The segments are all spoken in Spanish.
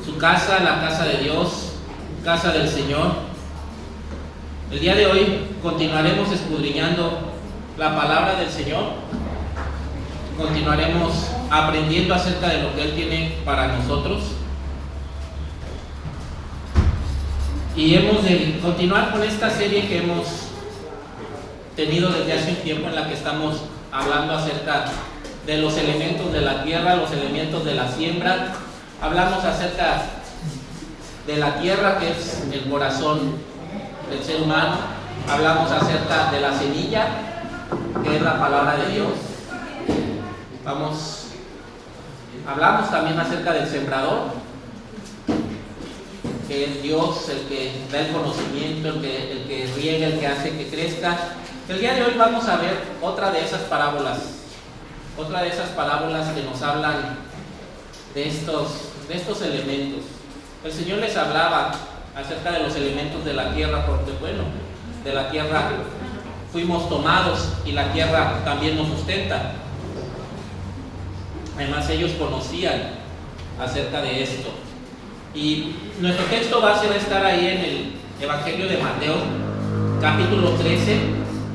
su casa, la casa de Dios, casa del Señor. El día de hoy continuaremos escudriñando la palabra del Señor. Continuaremos aprendiendo acerca de lo que Él tiene para nosotros. Y hemos de continuar con esta serie que hemos tenido desde hace un tiempo, en la que estamos hablando acerca de los elementos de la tierra, los elementos de la siembra. Hablamos acerca de la tierra, que es el corazón del ser humano. Hablamos acerca de la semilla, que es la palabra de Dios. Hablamos también acerca del sembrador, que es Dios el que da el conocimiento, el que riega, el que hace que crezca. El día de hoy vamos a ver otra de esas parábolas que nos hablan de estos elementos. El Señor les hablaba acerca de los elementos de la tierra, porque bueno, de la tierra fuimos tomados y la tierra también nos sustenta. Además, ellos conocían acerca de esto. Y nuestro texto base va a estar ahí en el Evangelio de Mateo, capítulo 13,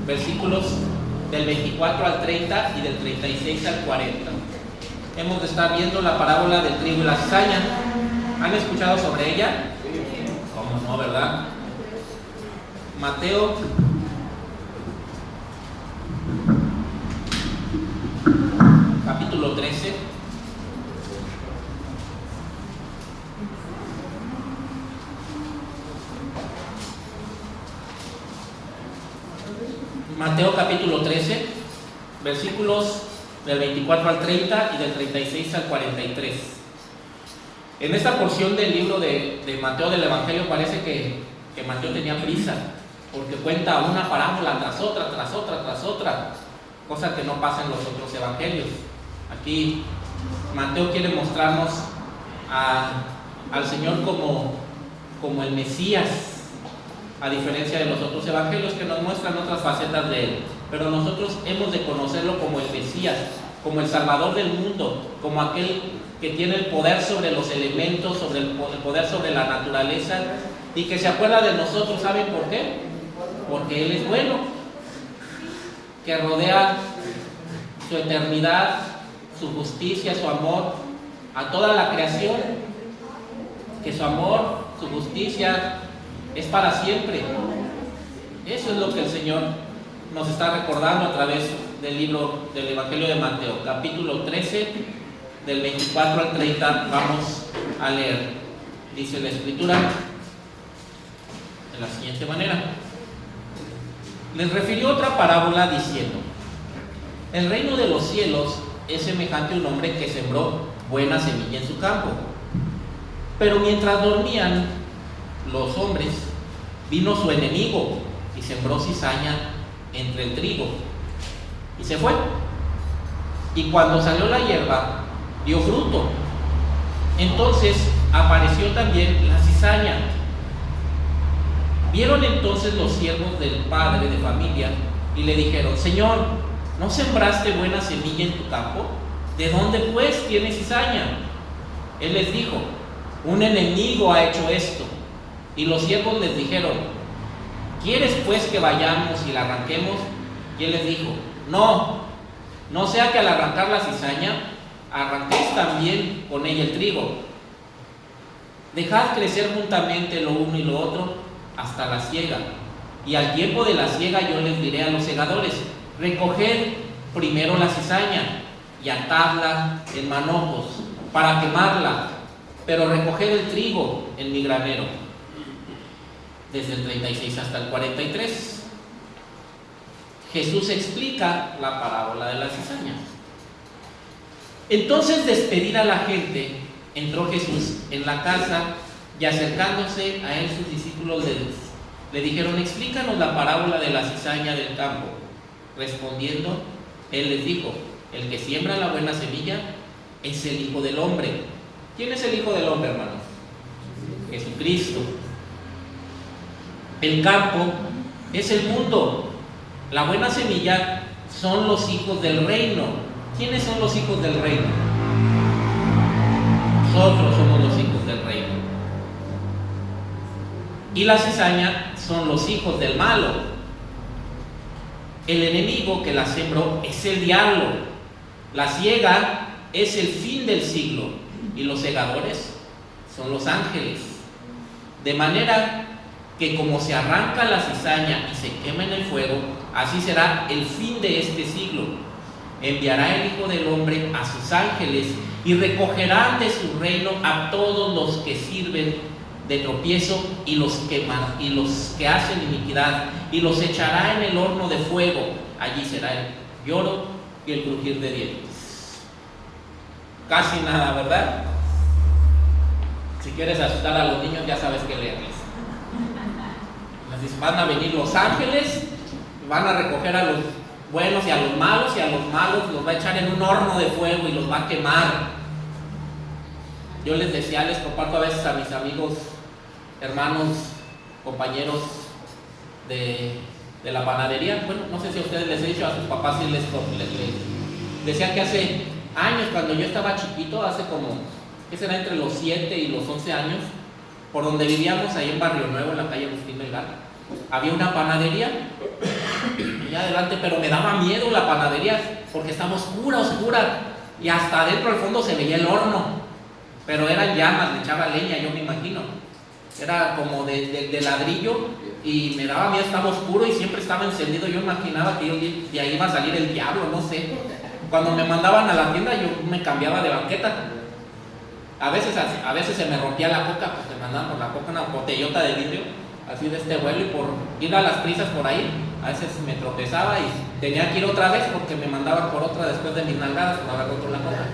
versículos del 24 al 30 y del 36 al 40. Hemos de estar viendo la parábola del trigo y la cizaña. ¿Han escuchado sobre ella? ¿Cómo no, verdad? Mateo capítulo 13. Mateo capítulo 13, versículos del 24 al 30 y del 36 al 43. En esta porción del libro de Mateo, del Evangelio, parece que Mateo tenía prisa, porque cuenta una parábola tras otra, cosa que no pasa en los otros evangelios. Aquí Mateo quiere mostrarnos al Señor como el Mesías, a diferencia de los otros evangelios, que nos muestran otras facetas de Él. Pero nosotros hemos de conocerlo como el Mesías, como el Salvador del mundo, como aquel que tiene el poder sobre los elementos, el poder sobre la naturaleza, y que se acuerda de nosotros. ¿Saben por qué? Porque Él es bueno, que rodea su eternidad, su justicia, su amor a toda la creación, que su amor, su justicia es para siempre. Eso es lo que el Señor nos está recordando a través del libro del Evangelio de Mateo, capítulo 13, del 24 al 30. Vamos a leer. Dice la Escritura de la siguiente manera: les refirió otra parábola diciendo: el reino de los cielos es semejante a un hombre que sembró buena semilla en su campo. Pero mientras dormían los hombres, vino su enemigo y sembró cizaña entre el trigo y se fue. Y cuando salió la hierba, dio fruto. Entonces apareció también la cizaña. Vieron entonces los siervos del padre de familia y le dijeron: Señor, ¿no sembraste buena semilla en tu campo? ¿De dónde pues tiene cizaña? Él les dijo: un enemigo ha hecho esto. Y los siervos les dijeron: ¿quieres pues que vayamos y la arranquemos? Y él les dijo: no sea que al arrancar la cizaña arranquéis también con ella el trigo. Dejad crecer juntamente lo uno y lo otro hasta la siega. Y al tiempo de la siega yo les diré a los segadores: recoged primero la cizaña y atadla en manojos para quemarla, pero recoged el trigo en mi granero. Desde el 36 hasta el 43, Jesús explica la parábola de la cizaña. Entonces, despedida la gente, entró Jesús en la casa, y acercándose a él sus discípulos le dijeron: explícanos la parábola de la cizaña del campo. Respondiendo, él les dijo: el que siembra la buena semilla es el Hijo del Hombre. ¿Quién es el Hijo del Hombre, hermanos? Jesucristo. El campo es el mundo. La buena semilla son los hijos del reino. ¿Quiénes son los hijos del reino? Nosotros somos los hijos del reino. y la cizaña son los hijos del malo. El enemigo que la sembró es el diablo. La siega es el fin del siglo y los segadores son los ángeles. De manera que como se arranca la cizaña y se quema en el fuego, así será el fin de este siglo. Enviará el Hijo del Hombre a sus ángeles y recogerán de su reino a todos los que sirven de tropiezo y los que hacen iniquidad, y los echará en el horno de fuego. Allí será el lloro y el crujir de dientes. Casi nada, ¿verdad? Si quieres asustar a los niños, ya sabes qué leerles. Les dice, van a venir los ángeles, van a recoger a los buenos y a los malos los va a echar en un horno de fuego y los va a quemar. Yo les decía, les comparto a veces a mis amigos, hermanos, compañeros de la panadería. Bueno, no sé si a ustedes les he dicho, a sus papás sí les decía que hace años, cuando yo estaba chiquito, hace como, ¿qué será? Entre los 7 y los 11 años, por donde vivíamos, ahí en Barrio Nuevo, en la calle Agustín Melgar, había una panadería allá adelante, pero me daba miedo la panadería porque estaba oscura, y hasta adentro al fondo se veía el horno, pero eran llamas, le echaba leña, yo me imagino, era como de ladrillo, y me daba miedo, estaba oscuro y siempre estaba encendido. Yo imaginaba que de ahí iba a salir el diablo, no sé. Cuando me mandaban a la tienda, yo me cambiaba de banqueta. A veces se me rompía la coca, pues me mandaban por la coca una botellota de vidrio, así de este vuelo, y por ir a las prisas por ahí, a veces me tropezaba y tenía que ir otra vez porque me mandaban por otra después de mis nalgadas, por haber roto la coca.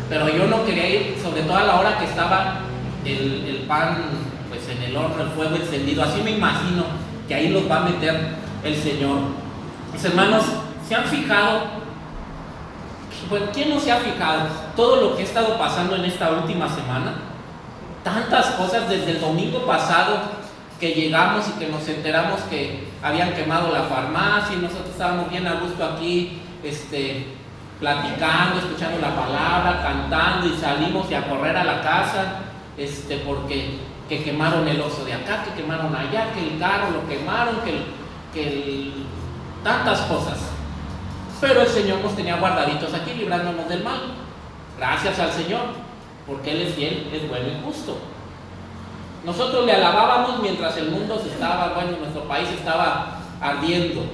Pero yo no quería ir, sobre todo a la hora que estaba el pan pues en el horno, el fuego encendido. Así me imagino que ahí los va a meter el Señor. Mis hermanos, ¿se han fijado? Bueno, ¿quién no se ha fijado todo lo que ha estado pasando en esta última semana? Tantas cosas desde el domingo pasado que llegamos y que nos enteramos que habían quemado la farmacia y nosotros estábamos bien a gusto aquí, platicando, escuchando la palabra, cantando, y salimos y a correr a la casa, porque que quemaron el oso de acá, que quemaron allá, que el carro lo quemaron, tantas cosas. Pero el Señor nos tenía guardaditos aquí, librándonos del mal. Gracias al Señor, porque Él es fiel, es bueno y justo. Nosotros le alabábamos mientras el mundo nuestro país estaba ardiendo.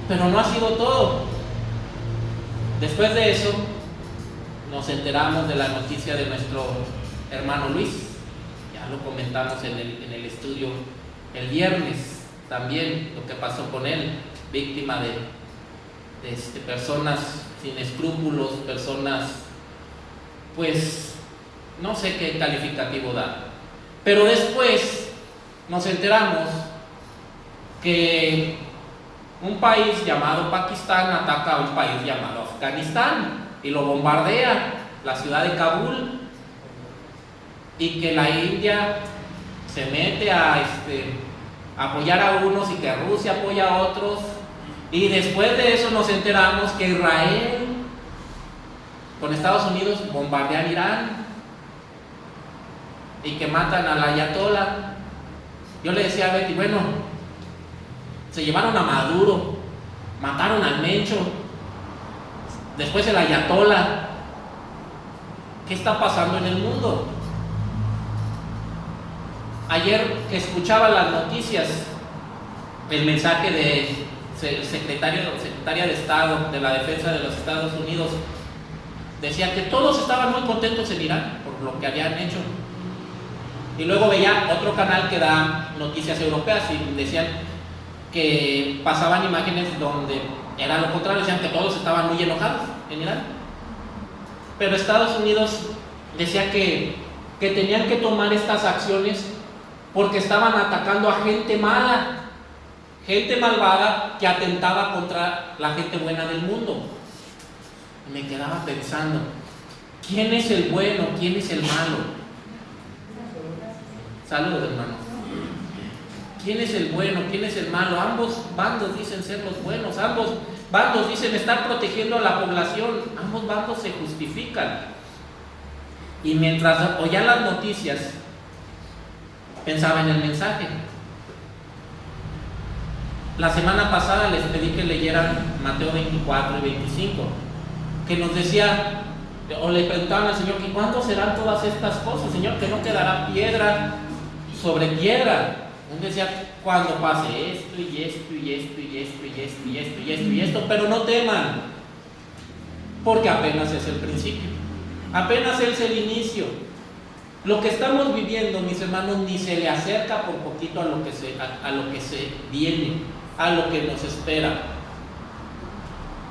Pero no ha sido todo. Después de eso, nos enteramos de la noticia de nuestro hermano Luis. Ya lo comentamos en el estudio el viernes, también lo que pasó con él, víctima de personas sin escrúpulos, personas, pues, no sé qué calificativo dar. Pero después nos enteramos que un país llamado Pakistán ataca a un país llamado Afganistán y lo bombardea, la ciudad de Kabul, y que la India se mete a apoyar a unos y que Rusia apoya a otros. Y después de eso nos enteramos que Israel con Estados Unidos bombardean Irán y que matan al ayatollah. Yo le decía a Betty, bueno, se llevaron a Maduro, mataron al Mencho, después el ayatollah. ¿Qué está pasando en el mundo? Ayer que escuchaba las noticias, el mensaje de secretaria de Estado de la Defensa de los Estados Unidos decía que todos estaban muy contentos en Irán por lo que habían hecho. Y luego veía otro canal que da noticias europeas y decían que pasaban imágenes donde era lo contrario, decían que todos estaban muy enojados en Irán. Pero Estados Unidos decía que tenían que tomar estas acciones porque estaban atacando a gente mala, gente malvada que atentaba contra la gente buena del mundo. Y me quedaba pensando, ¿quién es el bueno? ¿Quién es el malo? Saludos, hermanos. ¿Quién es el bueno? ¿Quién es el malo? Ambos bandos dicen ser los buenos, ambos bandos dicen estar protegiendo a la población, ambos bandos se justifican. Y mientras oía las noticias pensaba en el mensaje. La semana pasada les pedí que leyeran Mateo 24 y 25, que nos decía, o le preguntaban al Señor, ¿y cuándo serán todas estas cosas, Señor? Que no quedará piedra sobre piedra. Él decía, cuando pase esto y esto y esto y esto y esto y esto y esto y esto, pero no teman, porque apenas es el principio, apenas es el inicio. Lo que estamos viviendo, mis hermanos, ni se le acerca por poquito a lo que se viene, a lo que nos espera.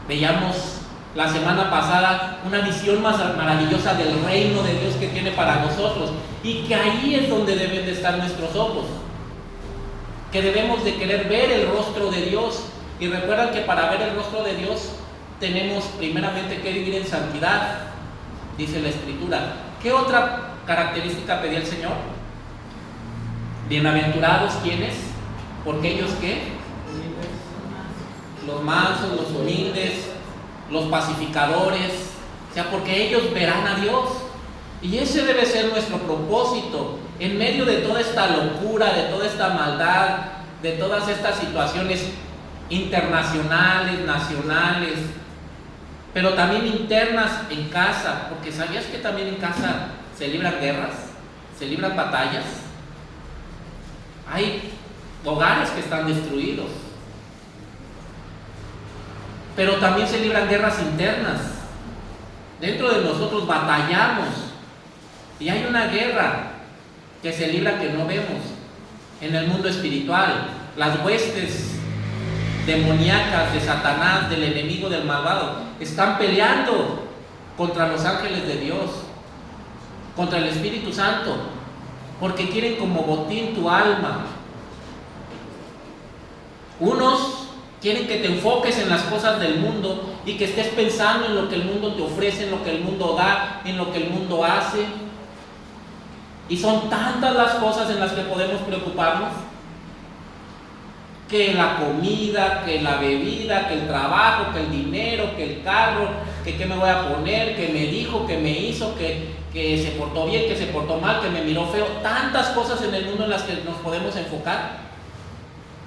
Veíamos la semana pasada una visión más maravillosa del reino de Dios que tiene para nosotros, y que ahí es donde deben de estar nuestros ojos, que debemos de querer ver el rostro de Dios. Y recuerdan que para ver el rostro de Dios tenemos primeramente que vivir en santidad, dice la Escritura. ¿Qué otra característica pedía el Señor? Bienaventurados, ¿quiénes? Porque ellos, ¿qué? Los mansos, los humildes, los pacificadores, o sea, porque ellos verán a Dios. Y ese debe ser nuestro propósito en medio de toda esta locura, de toda esta maldad, de todas estas situaciones internacionales, nacionales, pero también internas en casa, porque ¿sabías que también en casa se libran guerras, se libran batallas? Hay hogares que están destruidos, pero también se libran guerras internas. Dentro de nosotros batallamos, y hay una guerra que se libra que no vemos en el mundo espiritual. Las huestes demoníacas de Satanás, del enemigo, del malvado, están peleando contra los ángeles de Dios, contra el Espíritu Santo, porque quieren como botín tu alma. Unos quieren que te enfoques en las cosas del mundo y que estés pensando en lo que el mundo te ofrece, en lo que el mundo da, en lo que el mundo hace. Y son tantas las cosas en las que podemos preocuparnos, que la comida, que la bebida, que el trabajo, que el dinero, que el carro, que qué me voy a poner, que me dijo, que me hizo, que se portó bien, que se portó mal, que me miró feo. Tantas cosas en el mundo en las que nos podemos enfocar,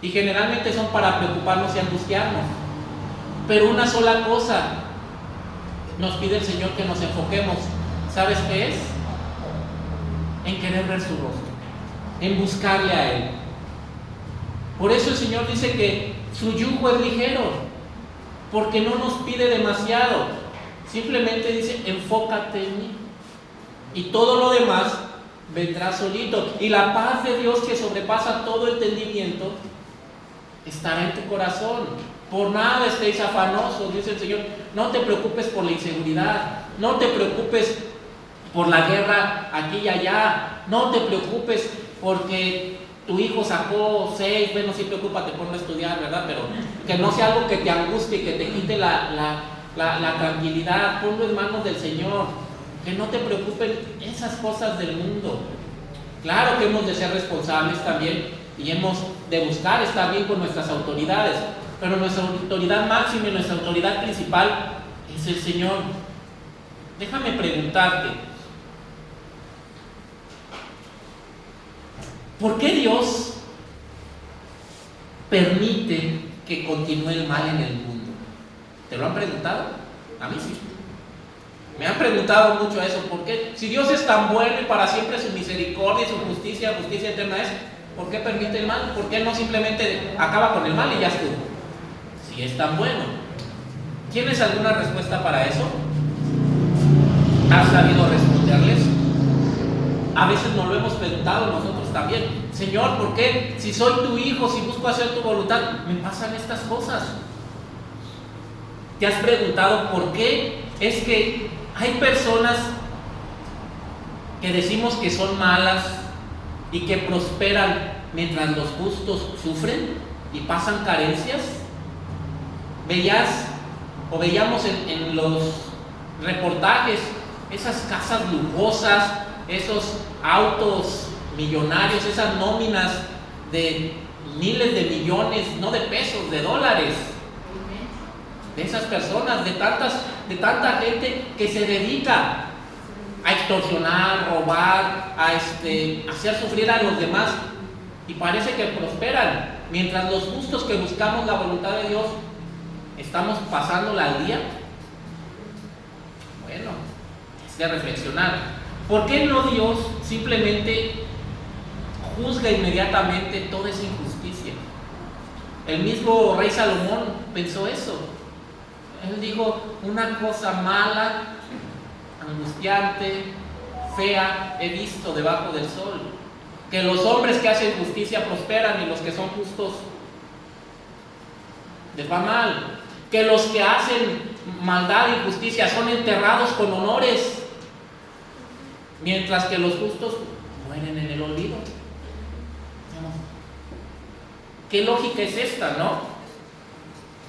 y generalmente son para preocuparnos y angustiarnos. Pero una sola cosa nos pide el Señor que nos enfoquemos. ¿Sabes qué es? En querer ver su rostro, en buscarle a Él. Por eso el Señor dice que su yugo es ligero, porque no nos pide demasiado. Simplemente dice, enfócate en mí, y todo lo demás vendrá solito. Y la paz de Dios, que sobrepasa todo entendimiento, estará en tu corazón. Por nada estéis afanosos, dice el Señor. No te preocupes por la inseguridad, no te preocupes por la guerra aquí y allá, no te preocupes porque tu hijo sacó 6, bueno, sí, preocúpate por no estudiar, ¿verdad? Pero que no sea algo que te angustie, que te quite la tranquilidad. Ponlo en manos del Señor, que no te preocupen esas cosas del mundo. Claro que hemos de ser responsables también, y hemos de buscar estar bien con nuestras autoridades, pero nuestra autoridad máxima y nuestra autoridad principal es el Señor. Déjame preguntarte, ¿por qué Dios permite que continúe el mal en el mundo? ¿Te lo han preguntado? A mí sí. Me han preguntado mucho eso. ¿Por qué? Si Dios es tan bueno y para siempre su misericordia y su justicia eterna es, ¿por qué permite el mal? ¿Por qué no simplemente acaba con el mal y ya estuvo? Si es tan bueno. ¿Tienes alguna respuesta para eso? ¿Has sabido responderles? A veces nos lo hemos preguntado nosotros también. Señor, ¿por qué si soy tu hijo, si busco hacer tu voluntad, me pasan estas cosas? ¿Te has preguntado por qué es que hay personas que decimos que son malas y que prosperan mientras los justos sufren y pasan carencias? Veíamos en los reportajes esas casas lujosas, esos autos millonarios, esas nóminas de miles de millones, no de pesos, de dólares, de esas personas, de tanta gente que se dedica a extorsionar, robar, a hacer sufrir a los demás, y parece que prosperan, mientras los justos que buscamos la voluntad de Dios estamos pasándola al día. Bueno, es de reflexionar. ¿Por qué no Dios simplemente juzga inmediatamente toda esa injusticia? El mismo rey Salomón pensó eso. Él dijo: una cosa mala, angustiante, fea he visto debajo del sol, que los hombres que hacen justicia prosperan y los que son justos les va mal, que los que hacen maldad y injusticia son enterrados con honores, mientras que los justos mueren en el olvido. ¿Qué lógica es esta, no?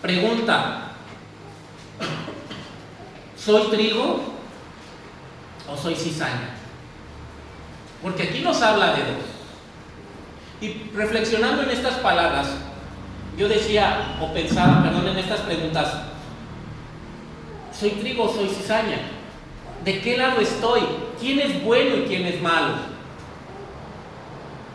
Pregunta: ¿soy trigo o soy cizaña? Porque aquí nos habla de dos. Y reflexionando en estas palabras, yo decía, o pensaba, perdón, en estas preguntas: ¿soy trigo o soy cizaña? ¿De qué lado estoy? ¿Quién es bueno y quién es malo?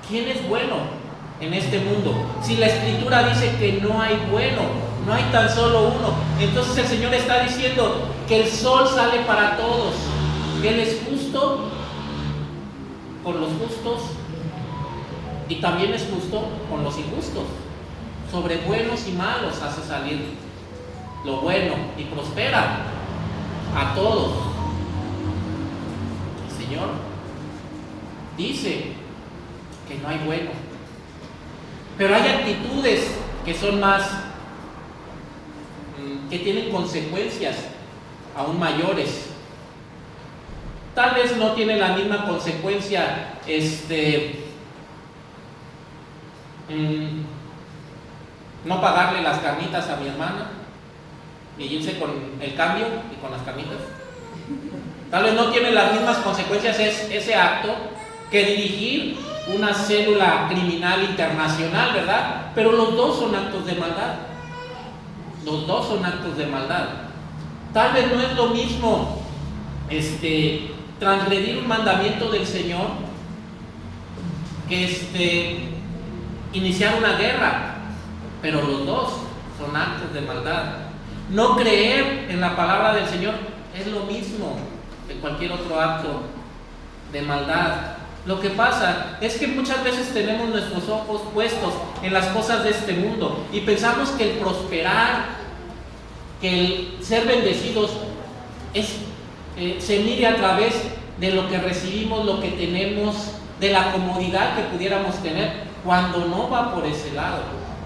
¿Quién es bueno en este mundo? Si la Escritura dice que no hay bueno, no hay tan solo uno, entonces el Señor está diciendo que el sol sale para todos, que Él es justo con los justos y también es justo con los injustos. Sobre buenos y malos hace salir lo bueno y prospera a todos. El Señor dice que no hay bueno, pero hay actitudes que son más, que tienen consecuencias aún mayores. Tal vez no tiene la misma consecuencia no pagarle las carnitas a mi hermana y irse con el cambio y con las carnitas. Tal vez no tiene las mismas consecuencias ese acto que dirigir una célula criminal internacional, ¿verdad? Pero los dos son actos de maldad. Los dos son actos de maldad. Tal vez no es lo mismo transgredir un mandamiento del Señor que iniciar una guerra, pero los dos son actos de maldad. No creer en la palabra del Señor es lo mismo que cualquier otro acto de maldad. Lo que pasa es que muchas veces tenemos nuestros ojos puestos en las cosas de este mundo y pensamos que el prosperar, que el ser bendecidos se mide a través de lo que recibimos, lo que tenemos, de la comodidad que pudiéramos tener, cuando no va por ese lado.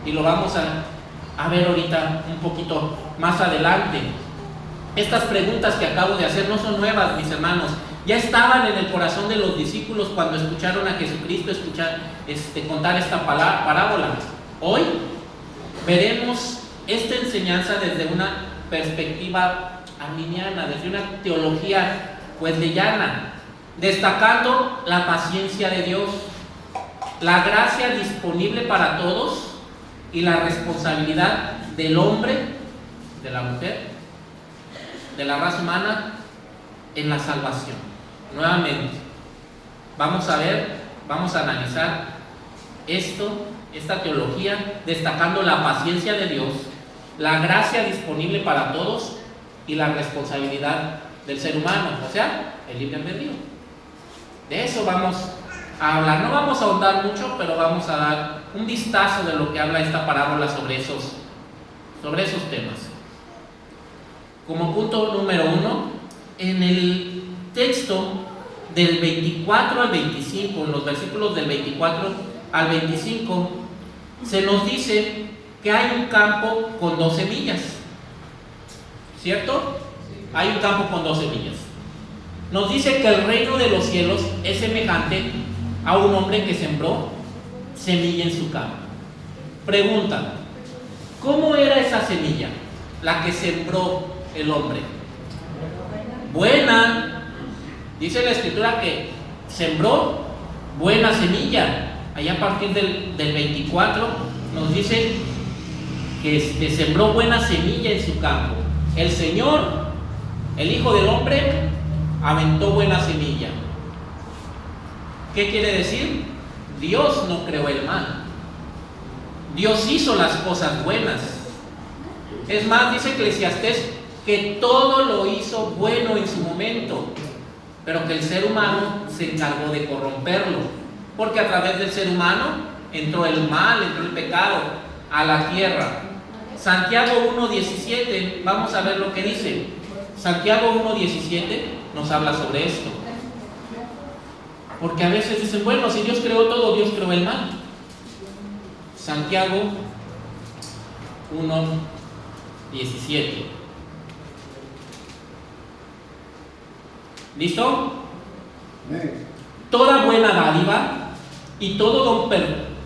Y lo vamos a ver ahorita un poquito más adelante. Estas preguntas que acabo de hacer no son nuevas, mis hermanos. Ya estaban en el corazón de los discípulos cuando escucharon a Jesucristo contar esta parábola. Hoy veremos esta enseñanza desde una perspectiva arminiana, desde una teología wesleyana, destacando la paciencia de Dios, la gracia disponible para todos y la responsabilidad del hombre, de la mujer, de la raza humana en la salvación. Nuevamente, vamos a analizar esta teología, destacando la paciencia de Dios, la gracia disponible para todos y la responsabilidad del ser humano, o sea, el libre albedrío. De eso vamos a hablar. No vamos a ahondar mucho, pero vamos a dar un vistazo de lo que habla esta parábola sobre esos temas. Como punto número 1, en el texto del 24 al 25, en los versículos del 24 al 25, se nos dice que hay un campo con 2 semillas, ¿cierto? Hay un campo con 2 semillas. Nos dice que el reino de los cielos es semejante a un hombre que sembró semilla en su campo. Pregunta: ¿cómo era esa semilla, la que sembró el hombre? Buena. Dice la Escritura que sembró buena semilla. Allá a partir del 24 nos dice que sembró buena semilla en su campo. El Señor, el Hijo del Hombre, aventó buena semilla. ¿Qué quiere decir? Dios no creó el mal. Dios hizo las cosas buenas. Es más, dice Eclesiastés que todo lo hizo bueno en su momento, pero que el ser humano se encargó de corromperlo, porque a través del ser humano entró el mal, entró el pecado a la tierra. Santiago 1:17, vamos a ver lo que dice. Santiago 1:17 nos habla sobre esto. Porque a veces dicen, bueno, si Dios creó todo, Dios creó el mal. Santiago 1:17. ¿Listo? Toda buena dádiva y todo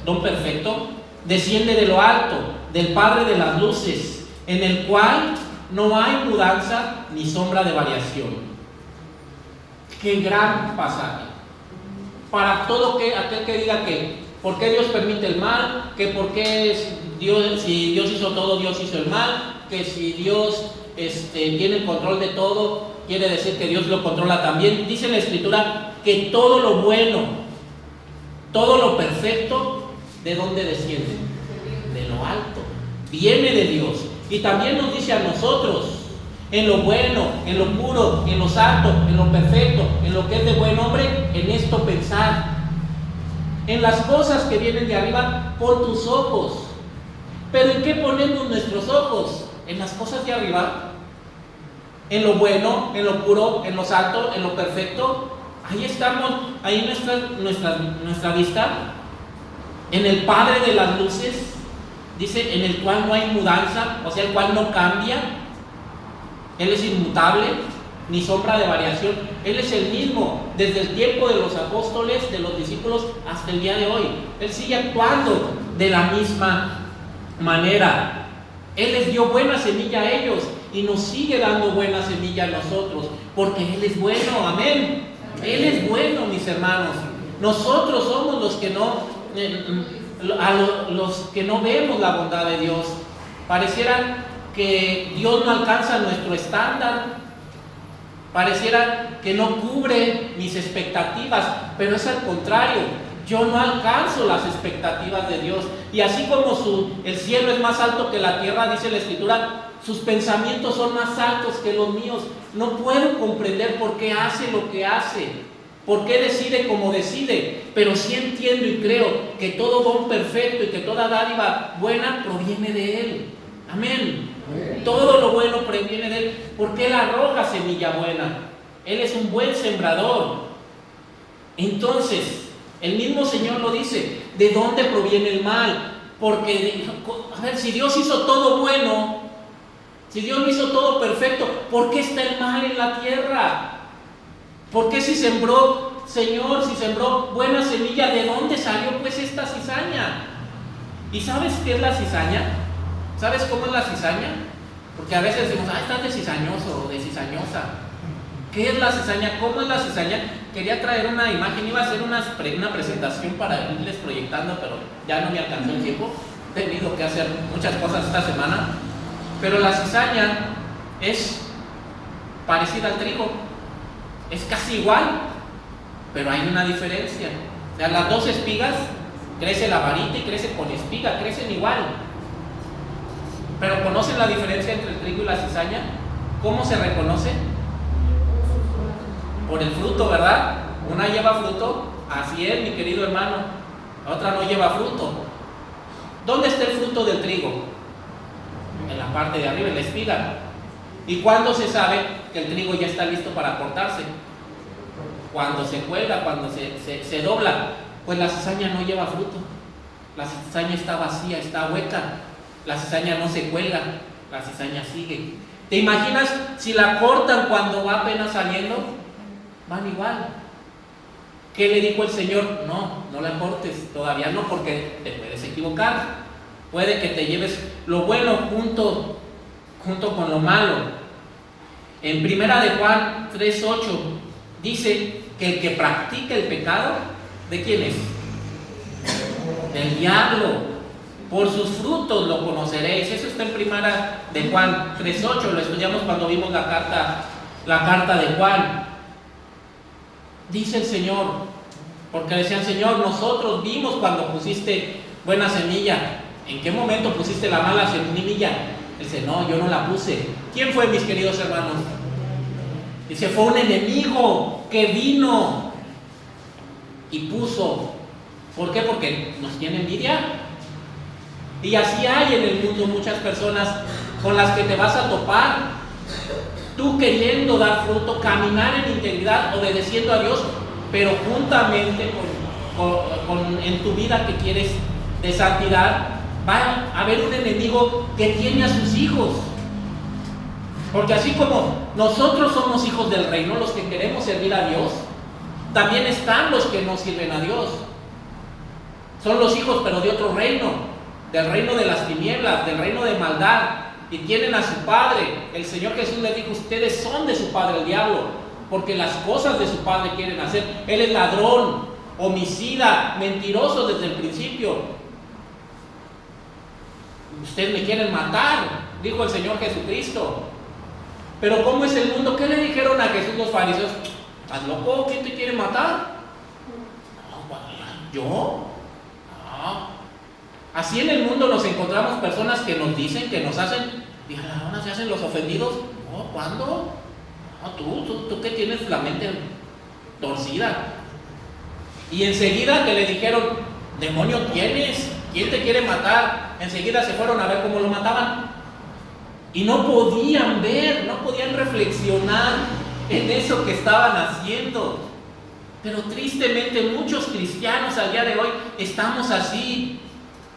don perfecto desciende de lo alto, del Padre de las luces, en el cual no hay mudanza ni sombra de variación. Qué gran pasaje. Para todo aquel que diga que ¿por qué Dios permite el mal? Que por qué si Dios hizo todo, Dios hizo el mal, que si Dios tiene el control de todo, quiere decir que Dios lo controla también. Dice la Escritura que todo lo bueno, todo lo perfecto, ¿de dónde desciende? De lo alto, viene de Dios. Y también nos dice a nosotros, en lo bueno, en lo puro, en lo santo, en lo perfecto, en lo que es de buen hombre, en esto pensar. En las cosas que vienen de arriba, pon tus ojos. ¿Pero en qué ponemos nuestros ojos? En las cosas de arriba, en lo bueno, en lo puro, en lo santo, en lo perfecto. Ahí estamos, ahí nuestra vista. En el Padre de las luces, dice, en el cual no hay mudanza, o sea, el cual no cambia. Él es inmutable, ni sombra de variación. Él es el mismo desde el tiempo de los apóstoles, de los discípulos, hasta el día de hoy. Él sigue actuando de la misma manera. Él les dio buena semilla a ellos y nos sigue dando buena semilla a nosotros, porque Él es bueno, amén. Él es bueno, mis hermanos. Nosotros somos los que los que no vemos la bondad de Dios. Pareciera que Dios no alcanza nuestro estándar, pareciera que no cubre mis expectativas, pero es al contrario. Yo no alcanzo las expectativas de Dios. Y así como el cielo es más alto que la tierra, dice la Escritura, sus pensamientos son más altos que los míos. No puedo comprender por qué hace lo que hace, por qué decide como decide, pero sí entiendo y creo que todo don perfecto y que toda dádiva buena proviene de Él. Amén. Todo lo bueno proviene de Él, porque Él arroja semilla buena. Él es un buen sembrador. Entonces, el mismo Señor lo dice, ¿de dónde proviene el mal? Porque, a ver, si Dios hizo todo bueno, si Dios lo hizo todo perfecto, ¿por qué está el mal en la tierra? ¿Por qué si sembró, Señor, si sembró buena semilla, ¿de dónde salió pues esta cizaña? ¿Y sabes qué es la cizaña? ¿Sabes cómo es la cizaña? Porque a veces decimos, estás de cizañoso o de cizañosa. ¿Qué es la cizaña? ¿Cómo es la cizaña? Quería traer una imagen, iba a hacer una presentación para irles proyectando, pero ya no me alcanzó el tiempo. He tenido que hacer muchas cosas esta semana. Pero la cizaña es parecida al trigo, es casi igual, pero hay una diferencia. O sea, las dos espigas, crece la varita y crece con espiga, crecen igual. Pero ¿conocen la diferencia entre el trigo y la cizaña? ¿Cómo se reconoce? Por el fruto, ¿verdad? Una lleva fruto, así es, mi querido hermano. La otra no lleva fruto. ¿Dónde está el fruto del trigo? En la parte de arriba, en la espiga. ¿Y cuándo se sabe que el trigo ya está listo para cortarse? Cuando se cuelga, cuando se dobla. Pues la cizaña no lleva fruto. La cizaña está vacía, está hueca. La cizaña no se cuelga, la cizaña sigue. ¿Te imaginas si la cortan cuando va apenas saliendo? Van igual. ¿Qué le dijo el Señor? No la cortes, todavía no, porque te puedes equivocar. Puede que te lleves lo bueno junto con lo malo. En 1 de Juan 3:8 dice que el que practica el pecado, ¿de quién es? Del diablo. Por sus frutos lo conoceréis. Eso está en 1 de Juan 3:8. Lo estudiamos cuando vimos la carta de Juan. dice el Señor, porque decían, Señor, nosotros vimos cuando pusiste buena semilla. ¿En qué momento pusiste la mala semilla? Dice, no, yo no la puse. ¿Quién fue, mis queridos hermanos? Dice, fue un enemigo que vino y puso. ¿Por qué? Porque nos tiene envidia. Y así hay en el mundo muchas personas con las que te vas a topar. Tú queriendo dar fruto, caminar en integridad, obedeciendo a Dios, pero juntamente en tu vida que quieres de santidad, va a haber un enemigo que tiene a sus hijos. Porque así como nosotros somos hijos del reino, los que queremos servir a Dios, también están los que no sirven a Dios. Son los hijos, pero de otro reino, del reino de las tinieblas, del reino de maldad, y tienen a su padre. El Señor Jesús les dijo, ustedes son de su padre el diablo, porque las cosas de su padre quieren hacer. Él es ladrón, homicida, mentiroso desde el principio. Ustedes me quieren matar, dijo el Señor Jesucristo. Pero ¿cómo es el mundo? ¿Qué le dijeron a Jesús los fariseos? ¿Estás loco? ¿Quién te quiere matar? ¿Yo? No. Así en el mundo nos encontramos personas que nos dicen, que nos hacen, y a la hora se hacen los ofendidos. No, ¿cuándo? No, tú que tienes la mente torcida. Y enseguida que le dijeron, demonio tienes, ¿quién te quiere matar? Enseguida se fueron a ver cómo lo mataban. Y no podían ver, no podían reflexionar en eso que estaban haciendo. Pero tristemente muchos cristianos al día de hoy estamos así.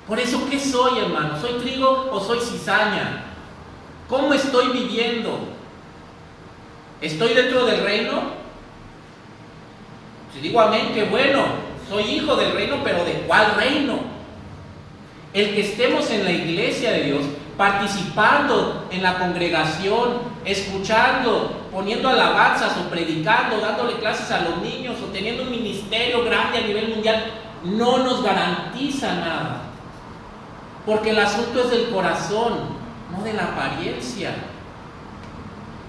Por eso, ¿qué soy, hermano? ¿Soy trigo o soy cizaña? ¿Cómo estoy viviendo? ¿Estoy dentro del reino? Si digo amén, qué bueno. Soy hijo del reino, pero ¿de cuál reino? El que estemos en la iglesia de Dios, participando en la congregación, escuchando, poniendo alabanzas o predicando, dándole clases a los niños o teniendo un ministerio grande a nivel mundial, no nos garantiza nada. Porque el asunto es del corazón, no de la apariencia.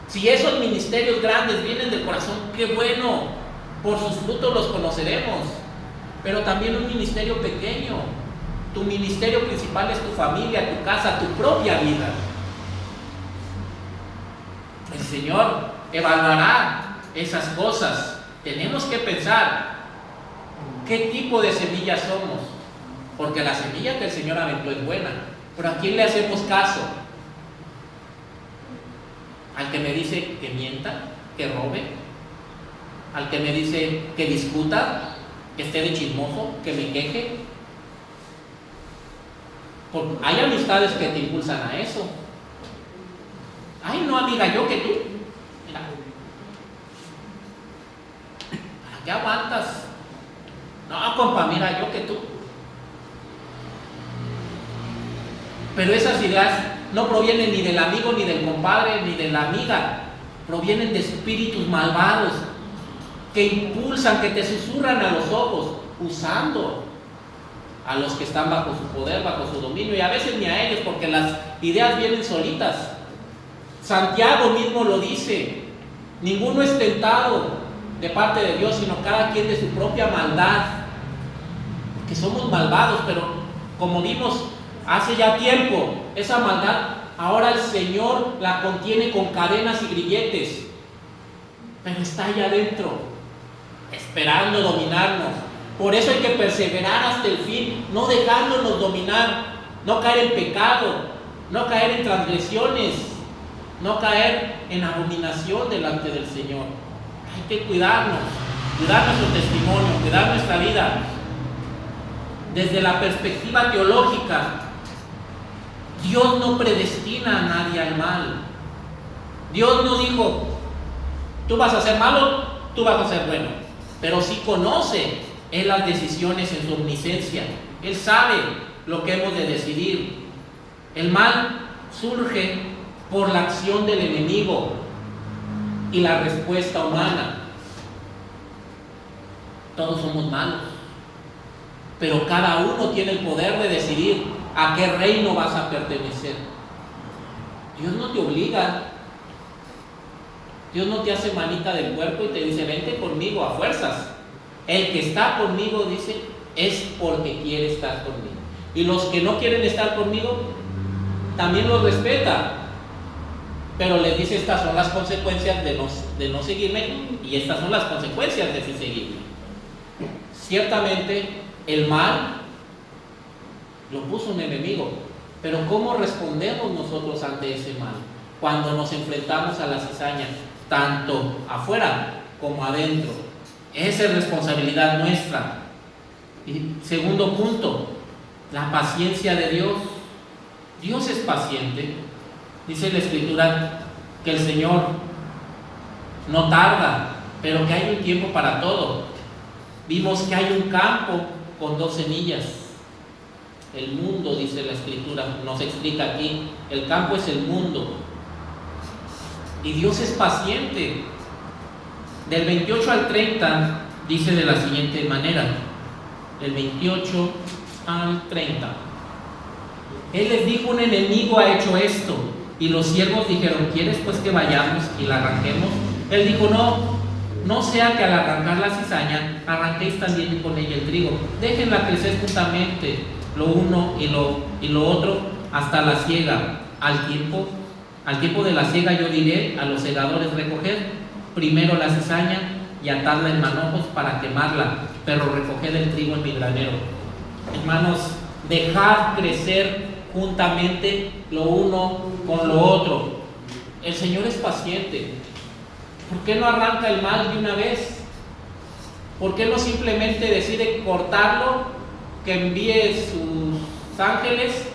Si esos ministerios grandes vienen del corazón, qué bueno, por sus frutos los conoceremos. Pero también un ministerio pequeño. Tu ministerio principal es tu familia, tu casa, tu propia vida. El Señor evaluará esas cosas. Tenemos que pensar qué tipo de semilla somos. Porque la semilla que el Señor aventó es buena. Pero ¿a quién le hacemos caso? ¿Al que me dice que mienta, que robe? ¿Al que me dice que discuta, que esté de chismoso, que me queje? Porque hay amistades que te impulsan a eso. Ay, no, amiga, yo que tú. Mira, ¿para qué aguantas? No, compa, mira, yo que tú. Pero esas ideas no provienen ni del amigo, ni del compadre, ni de la amiga. Provienen de espíritus malvados que impulsan, que te susurran a los ojos, usando a los que están bajo su poder, bajo su dominio, y a veces ni a ellos, porque las ideas vienen solitas. Santiago mismo lo dice: ninguno es tentado de parte de Dios, sino cada quien de su propia maldad. Porque somos malvados, pero como vimos hace ya tiempo, esa maldad ahora el Señor la contiene con cadenas y grilletes, pero está allá adentro, esperando dominarnos. Por eso hay que perseverar hasta el fin, no dejándonos dominar, no caer en pecado, no caer en transgresiones, no caer en abominación delante del Señor. Hay que cuidarnos, cuidar nuestro testimonio, cuidar nuestra vida. Desde la perspectiva teológica, Dios no predestina a nadie al mal. Dios no dijo, tú vas a ser malo, tú vas a ser bueno, pero sí conoce Él las decisiones en su omnisciencia. Él sabe lo que hemos de decidir. El mal surge por la acción del enemigo y la respuesta humana. Todos somos malos, pero cada uno tiene el poder de decidir a qué reino vas a pertenecer. Dios no te obliga. Dios no te hace manita del cuerpo y te dice, vente conmigo a fuerzas. El que está conmigo, dice, es porque quiere estar conmigo. Y los que no quieren estar conmigo, también los respeta. Pero les dice, estas son las consecuencias de no seguirme, y estas son las consecuencias de sí seguirme. Ciertamente, el mal lo puso un enemigo, pero ¿cómo respondemos nosotros ante ese mal? Cuando nos enfrentamos a la cizaña, tanto afuera como adentro. Esa es responsabilidad nuestra. Y segundo punto, la paciencia de Dios. Dios es paciente. Dice la Escritura que el Señor no tarda, pero que hay un tiempo para todo. Vimos que hay un campo con 2 semillas. El mundo, dice la Escritura, nos explica aquí, el campo es el mundo. Y Dios es paciente. Del 28 al 30 dice de la siguiente manera, del 28 al 30. Él les dijo, un enemigo ha hecho esto. Y los siervos dijeron, ¿quieres pues que vayamos y la arranquemos? Él dijo, no sea que al arrancar la cizaña, arranquéis también con ella el trigo. Déjenla crecer juntamente, lo uno y lo otro, hasta la siega. Al tiempo de la siega yo diré a los segadores, recoged primero la cizaña y atadla en manojos para quemarla, pero recoged el trigo en mi granero. Hermanos, dejad crecer juntamente lo uno con lo otro. El Señor es paciente. ¿Por qué no arranca el mal de una vez? ¿Por qué no simplemente decide cortarlo, que envíe sus ángeles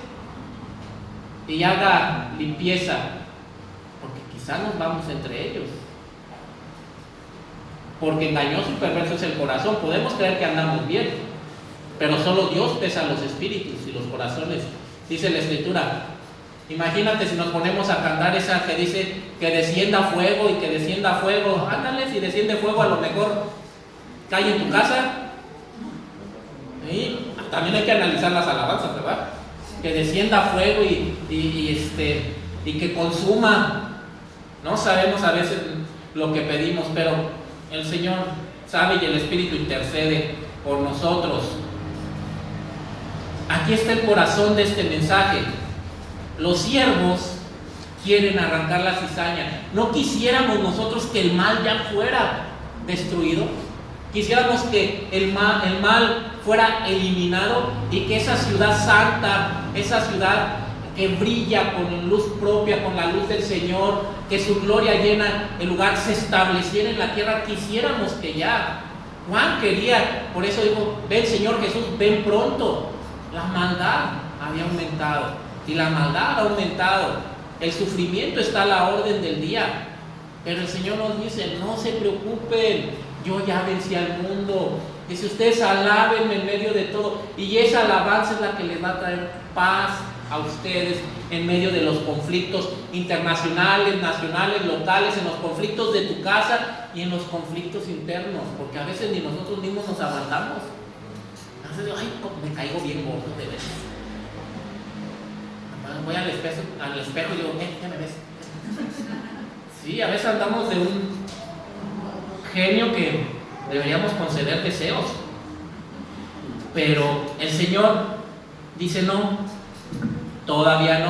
y haga limpieza? Porque quizá nos vamos entre ellos. Porque engañoso y perverso es el corazón. Podemos creer que andamos bien, pero solo Dios pesa los espíritus y los corazones. Dice la Escritura, imagínate si nos ponemos a cantar esa que dice que descienda fuego y que descienda fuego. Ándale, si desciende fuego, a lo mejor cae en tu casa. Y también hay que analizar las alabanzas, ¿verdad? Que descienda fuego y que consuma. No sabemos a veces lo que pedimos, pero el Señor sabe y el Espíritu intercede por nosotros. Aquí está el corazón de este mensaje. Los siervos quieren arrancar la cizaña. ¿No quisiéramos nosotros que el mal ya fuera destruido? Quisiéramos que el mal fuera eliminado y que esa ciudad santa, esa ciudad que brilla con luz propia, con la luz del Señor, que su gloria llena el lugar, se estableciera en la tierra. Quisiéramos que ya. Juan quería, por eso dijo, ven Señor Jesús, ven pronto. La maldad había aumentado y la maldad ha aumentado. El sufrimiento está a la orden del día, pero el Señor nos dice, no se preocupen, yo ya vencí al mundo. Dice, ustedes alábenme en medio de todo, y esa alabanza es la que les va a traer paz a ustedes en medio de los conflictos internacionales, nacionales, locales, en los conflictos de tu casa y en los conflictos internos, porque a veces ni nosotros mismos nos aguantamos. A veces digo, ay, me caigo bien gordo de veces. Voy al espejo y digo, ¿qué me ves? Sí, a veces andamos de un genio que deberíamos conceder deseos, pero el Señor dice, no, todavía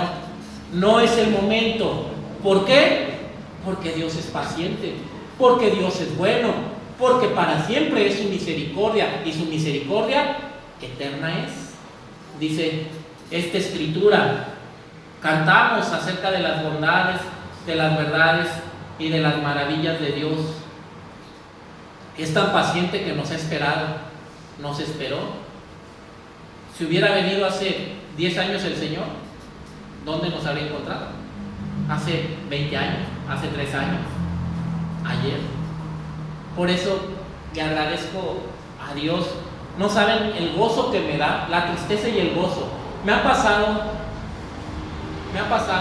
no es el momento. ¿Por qué? Porque Dios es paciente, porque Dios es bueno, porque para siempre es su misericordia, y su misericordia eterna es. Dice esta Escritura, cantamos acerca de las bondades, de las verdades y de las maravillas de Dios. Es tan paciente que nos ha esperado, nos esperó. Si hubiera venido hace 10 años el Señor, ¿dónde nos habría encontrado? Hace 20 años, hace 3 años, ayer. Por eso le agradezco a Dios. No saben el gozo que me da, la tristeza y el gozo. Me ha pasado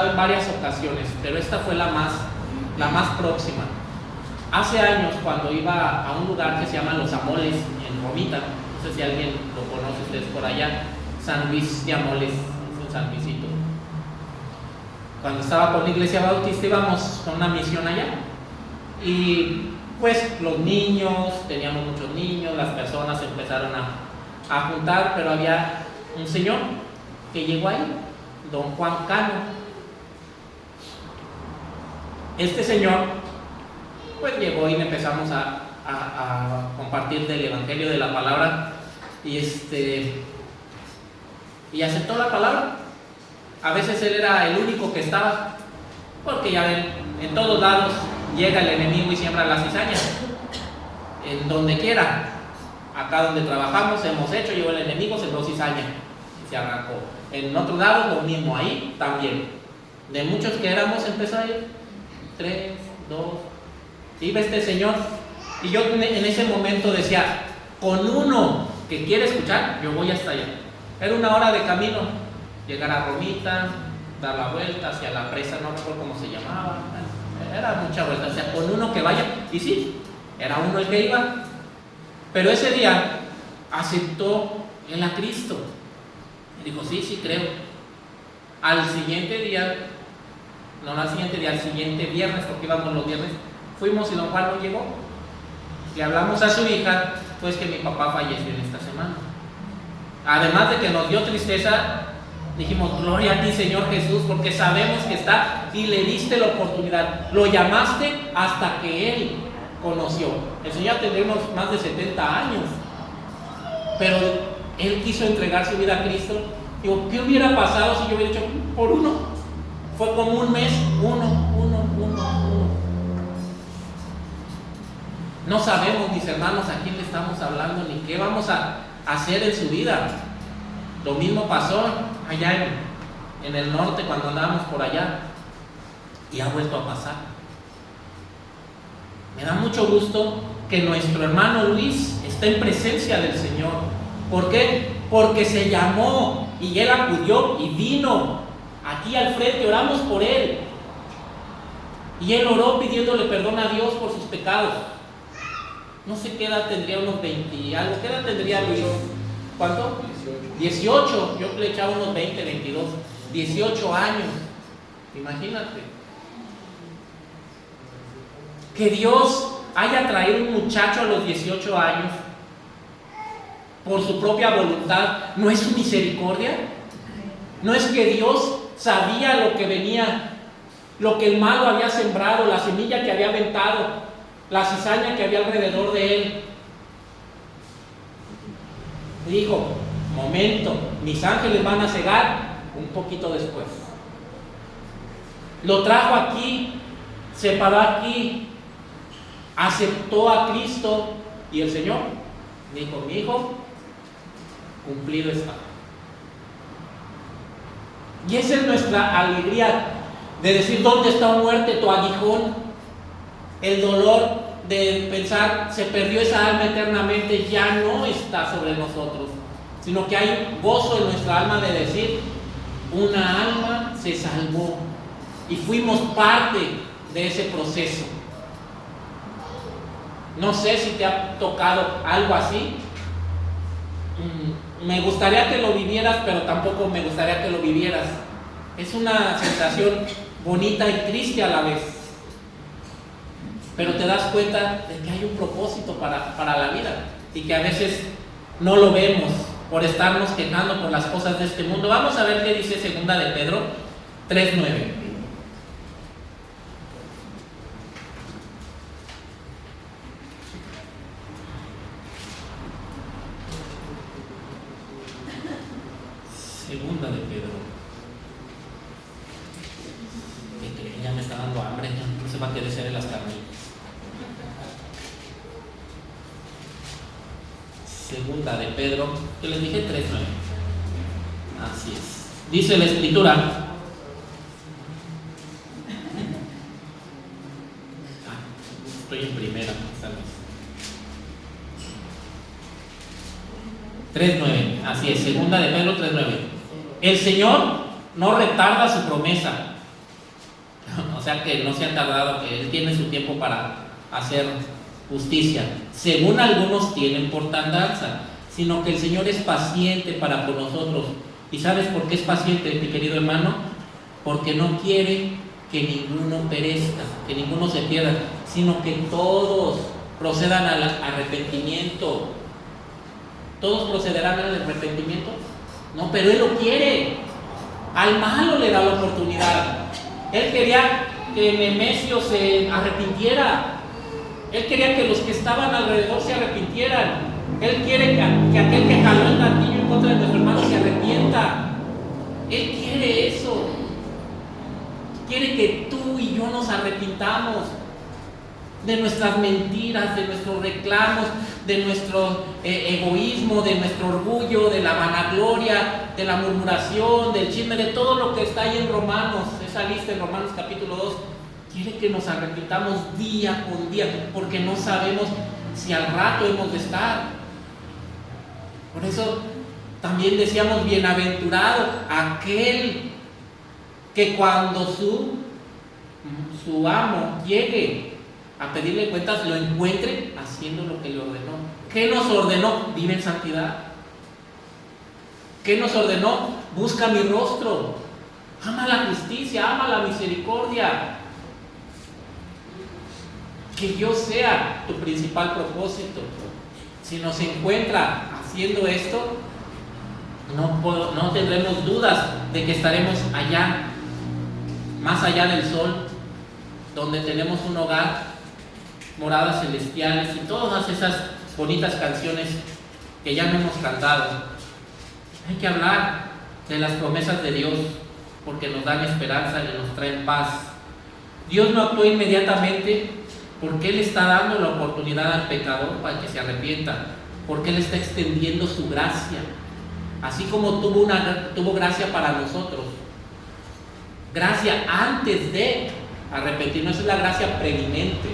en varias ocasiones, pero esta fue la más próxima. Hace años, cuando iba a un lugar que se llama Los Amoles, en Romita, no sé si alguien lo conoce ustedes por allá, San Luis de Amoles, es un San Luisito. Cuando estaba con la iglesia bautista íbamos con una misión allá, Y pues los niños, teníamos muchos niños, las personas empezaron a juntar, pero había un señor que llegó ahí, don Juan Cano. Este señor pues llegó y le empezamos a compartir del evangelio, de la palabra, y aceptó la palabra. A veces él era el único que estaba, porque ya en todos lados llega el enemigo y siembra la cizaña, en donde quiera. Acá donde trabajamos hemos hecho, llegó el enemigo, sembró cizaña y se arrancó. En otro lado lo mismo, ahí también. De muchos que éramos empezó a ir 3, 2, iba este señor, y yo en ese momento decía, con uno que quiere escuchar, yo voy hasta allá. Era 1 hora de camino, llegar a Romita, dar la vuelta hacia la presa, no recuerdo cómo se llamaba, era mucha vuelta, o sea, con uno que vaya, y sí, era uno el que iba, pero ese día aceptó él a Cristo, y dijo, sí, creo. Al siguiente día, al siguiente viernes, porque íbamos los viernes, fuimos y don Juan no llegó. Le hablamos a su hija, pues que mi papá falleció en esta semana. Además de que nos dio tristeza, dijimos, gloria a ti, Señor Jesús, porque sabemos que está y le diste la oportunidad. Lo llamaste hasta que Él conoció. El Señor tendremos más de 70 años, pero Él quiso entregar su vida a Cristo. Digo, ¿qué hubiera pasado si yo hubiera dicho por uno? Fue como un mes, uno. No sabemos, mis hermanos, a quién le estamos hablando ni qué vamos a hacer en su vida. Lo mismo pasó allá en el norte cuando andábamos por allá, y ha vuelto a pasar. Me da mucho gusto que nuestro hermano Luis esté en presencia del Señor. ¿Por qué? Porque se llamó y él acudió y vino aquí al frente, oramos por él, y él oró pidiéndole perdón a Dios por sus pecados. No sé qué edad tendría, unos 20 y algo. ¿Qué edad tendría Luis? ¿Cuánto? 18. Yo le echaba unos 20, 22. 18 años. Imagínate. Que Dios haya traído un muchacho a los 18 años por su propia voluntad, ¿no es su misericordia? ¿No es que Dios sabía lo que venía, lo que el malo había sembrado, la semilla que había aventado, la cizaña que había alrededor de él? Dijo, momento, mis ángeles van a cegar un poquito después. Lo trajo aquí, se paró aquí, aceptó a Cristo, y el Señor dijo, mi hijo, cumplido está. Y esa es nuestra alegría, de decir, ¿dónde está, muerte, tu aguijón? El dolor de pensar, se perdió esa alma eternamente, ya no está sobre nosotros, sino que hay gozo en nuestra alma de decir, una alma se salvó y fuimos parte de ese proceso. No sé si te ha tocado algo así. Me gustaría que lo vivieras, pero tampoco me gustaría que lo vivieras. Es una sensación bonita y triste a la vez, pero te das cuenta de que hay un propósito para la vida, y que a veces no lo vemos por estarnos quejando por las cosas de este mundo. Vamos a ver qué dice 2 de Pedro 3:9. Segunda de Pedro. Ya me está dando hambre, ya no se va a querer hacer en las carnes. Segunda de Pedro, que les dije 3:9. Así es. Dice la Escritura. Estoy en primera, tal vez. 3:9. Así es, segunda de Pedro 3:9. El Señor no retarda su promesa. O sea que no se ha tardado, que Él tiene su tiempo para hacer justicia, según algunos tienen por tardanza, sino que el Señor es paciente para con nosotros. ¿Y sabes por qué es paciente, mi querido hermano? Porque no quiere que ninguno perezca, que ninguno se pierda, sino que todos procedan al arrepentimiento. ¿Todos procederán al arrepentimiento? No, pero Él lo quiere. Al malo le da la oportunidad. Él quería que Nemesio se arrepintiera. Él quería que los que estaban alrededor se arrepintieran. Él quiere que aquel que jaló el gatillo en contra de nuestro hermano se arrepienta. Él quiere eso. Quiere que tú y yo nos arrepintamos de nuestras mentiras, de nuestros reclamos, de nuestro egoísmo, de nuestro orgullo, de la vanagloria, de la murmuración, del chisme, de todo lo que está ahí en Romanos, esa lista en Romanos capítulo 2. Quiere que nos arrepintamos día con día, porque no sabemos si al rato hemos de estar. Por eso también decíamos, bienaventurado aquel que cuando su amo llegue a pedirle cuentas, lo encuentre haciendo lo que le ordenó. ¿Qué nos ordenó? Vive en santidad. ¿Qué nos ordenó? Busca mi rostro. Ama la justicia, ama la misericordia. Que yo sea tu principal propósito. Si nos encuentra haciendo esto, no tendremos dudas de que estaremos allá, más allá del sol, donde tenemos un hogar, moradas celestiales y todas esas bonitas canciones que ya no hemos cantado. Hay que hablar de las promesas de Dios, porque nos dan esperanza y nos traen paz. Dios no actúa inmediatamente porque Él está dando la oportunidad al pecador para que se arrepienta, porque Él está extendiendo su gracia, así como tuvo gracia para nosotros. Gracia antes de arrepentirnos, es la gracia preeminente.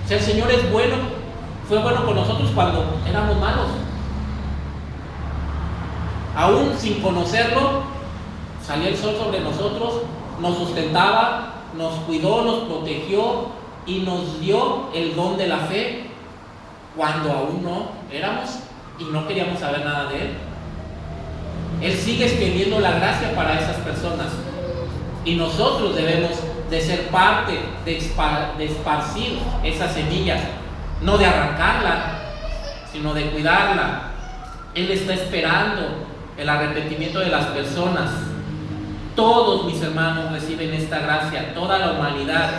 O sea, el Señor es bueno, fue bueno con nosotros cuando éramos malos. Aún sin conocerlo, salía el sol sobre nosotros, nos sustentaba, nos cuidó, nos protegió y nos dio el don de la fe cuando aún no éramos y no queríamos saber nada de Él. Él sigue extendiendo la gracia para esas personas y nosotros debemos de ser parte de esparcir esa semilla, no de arrancarla, sino de cuidarla. Él está esperando el arrepentimiento de las personas. Todos, mis hermanos, reciben esta gracia, toda la humanidad.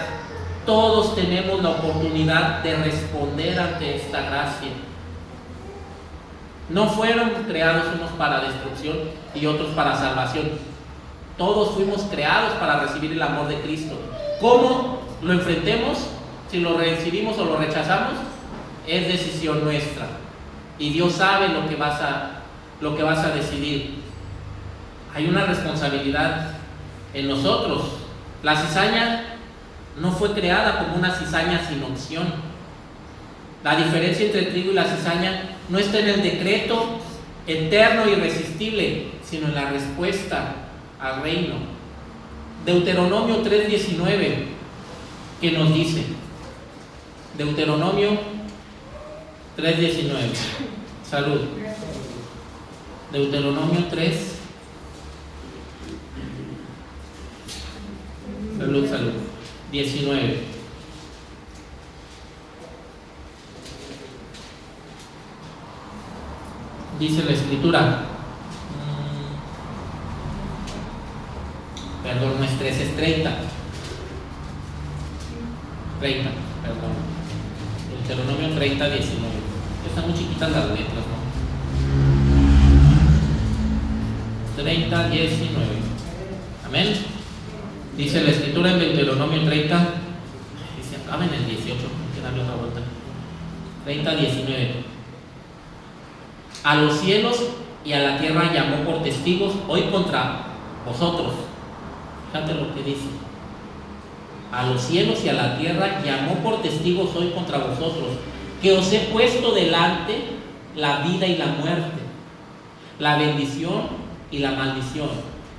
Todos tenemos la oportunidad de responder ante esta gracia. No fueron creados unos para destrucción y otros para salvación. Todos fuimos creados para recibir el amor de Cristo. ¿Cómo lo enfrentemos? Si lo recibimos o lo rechazamos, es decisión nuestra. Y Dios sabe lo que vas a decidir. Hay una responsabilidad en nosotros. La cizaña no fue creada como una cizaña sin opción. La diferencia entre el trigo y la cizaña no está en el decreto eterno e irresistible, sino en la respuesta al reino. Deuteronomio 3:19, que nos dice, Deuteronomio 3:19, salud. Deuteronomio 3, salud, 19. Dice la escritura, perdón, no es 3, es 30, perdón, Deuteronomio 30, 19. Están muy chiquitas las letras, ¿no? 30, 19. Amén. Dice la escritura en Deuteronomio 30, dice, acaben el 18, hay que darle otra vuelta. 30, 19. A los cielos y a la tierra llamó por testigos hoy contra vosotros. Fíjate lo que dice. A los cielos y a la tierra llamó por testigos hoy contra vosotros, que os he puesto delante la vida y la muerte, la bendición y la maldición.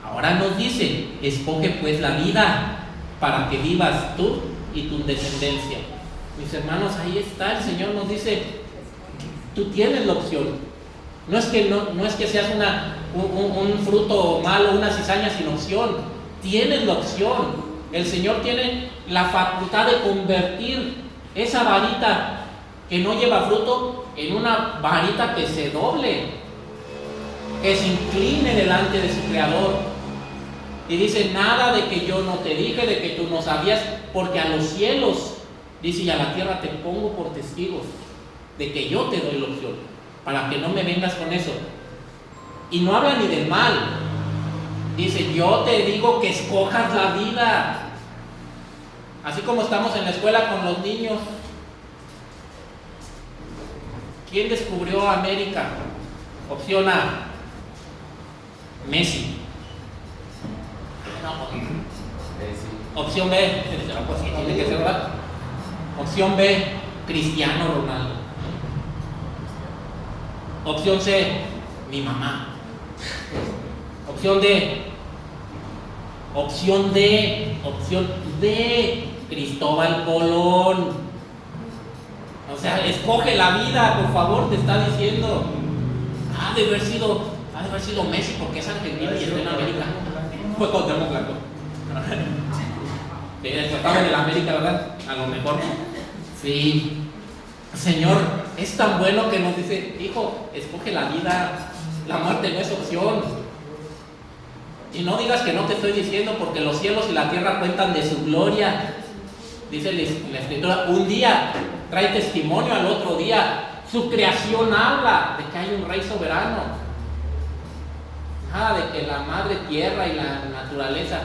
Ahora nos dice, escoge pues la vida para que vivas tú y tu descendencia. Mis hermanos, ahí está, el Señor nos dice, tú tienes la opción. No es que seas un fruto malo, una cizaña sin opción. Tienes la opción. El Señor tiene la facultad de convertir esa varita que no lleva fruto en una varita que se doble, que se incline delante de su Creador. Y dice, nada de que yo no te dije, de que tú no sabías, porque a los cielos, dice, y a la tierra te pongo por testigos de que yo te doy la opción, para que no me vengas con eso. Y no habla ni del mal. Dice, yo te digo que escojas la vida. Así como estamos en la escuela con los niños. ¿Quién descubrió América? Opción A, Messi. No, pues, opción B, pues sí, tiene que ser verdad. Opción B, Cristiano Ronaldo. Opción C, mi mamá. Opción D, Cristóbal Colón. O sea, escoge la vida, por favor, te está diciendo. Ha de haber sido Messi porque es argentino y está en América. Fue Cuauhtémoc Blanco. Estaba en el América, ¿verdad? A lo mejor. Sí. Señor, es tan bueno que nos dice, hijo, escoge la vida. La muerte no es opción. Y no digas que no te estoy diciendo, porque los cielos y la tierra cuentan de su gloria. Dice la Escritura, un día trae testimonio al otro día. Su creación habla de que hay un rey soberano. Nada de que la madre tierra y la naturaleza,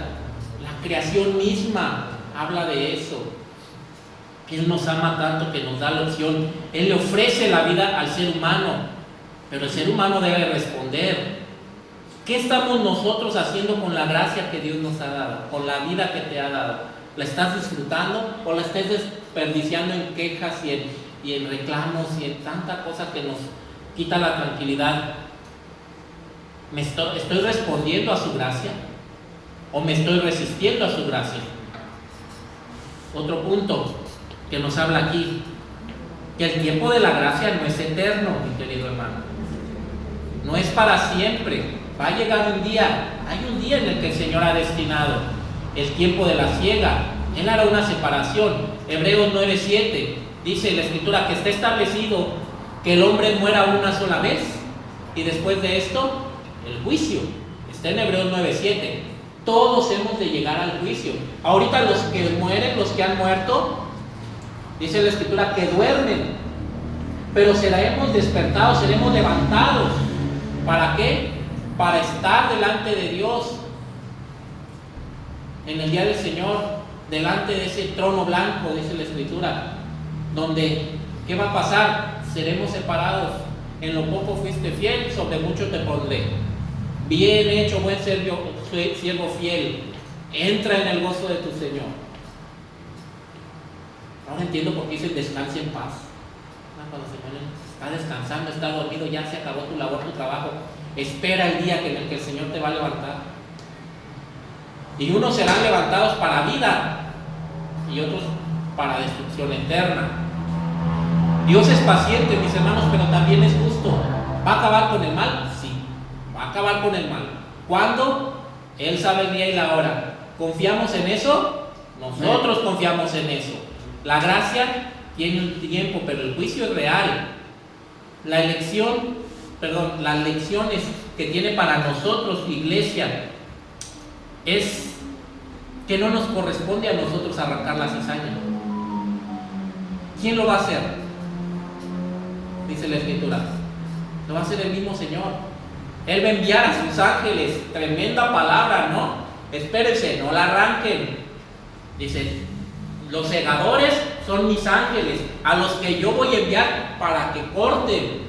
la creación misma habla de eso. Que Él nos ama tanto que nos da la opción. Él le ofrece la vida al ser humano, pero el ser humano debe responder. ¿Qué estamos nosotros haciendo con la gracia que Dios nos ha dado? Con la vida que te ha dado. ¿La estás disfrutando o la estás desperdiciando en quejas y en reclamos y en tanta cosa que nos quita la tranquilidad? ¿Estoy respondiendo a su gracia o me estoy resistiendo a su gracia? Otro punto que nos habla aquí, que el tiempo de la gracia no es eterno, mi querido hermano. No es para siempre. Va a llegar un día, hay un día en el que el Señor ha destinado el tiempo de la siega. Él hará una separación. Hebreos 9:7 dice la Escritura que está establecido que el hombre muera una sola vez y después de esto el juicio. Está en Hebreos 9:7. Todos hemos de llegar al juicio. Ahorita los que mueren, los que han muerto, dice la Escritura que duermen, pero seremos despertados, seremos levantados. ¿Para qué? Para estar delante de Dios en el día del Señor, delante de ese trono blanco, dice la Escritura, donde, ¿qué va a pasar? Seremos separados. En lo poco fuiste fiel, sobre mucho te pondré. Bien hecho, buen siervo fiel, entra en el gozo de tu Señor. Ahora entiendo por qué dice descanse en paz. Cuando el Señor está descansando, está dormido, ya se acabó tu labor, tu trabajo. Espera el día en el que el Señor te va a levantar. Y unos serán levantados para vida y otros para destrucción eterna. Dios es paciente, mis hermanos, pero también es justo. ¿Va a acabar con el mal? Sí, va a acabar con el mal. ¿Cuándo? Él sabe el día y la hora. ¿Confiamos en eso? Nosotros confiamos en eso. La gracia tiene un tiempo, pero el juicio es real. Las lecciones que tiene para nosotros, iglesia, es que no nos corresponde a nosotros arrancar la cizaña. ¿Quién lo va a hacer? Dice la Escritura. Lo va a hacer el mismo Señor. Él va a enviar a sus ángeles. Tremenda palabra, ¿no? Espérense, no la arranquen. Dice, los segadores son mis ángeles, a los que yo voy a enviar para que corten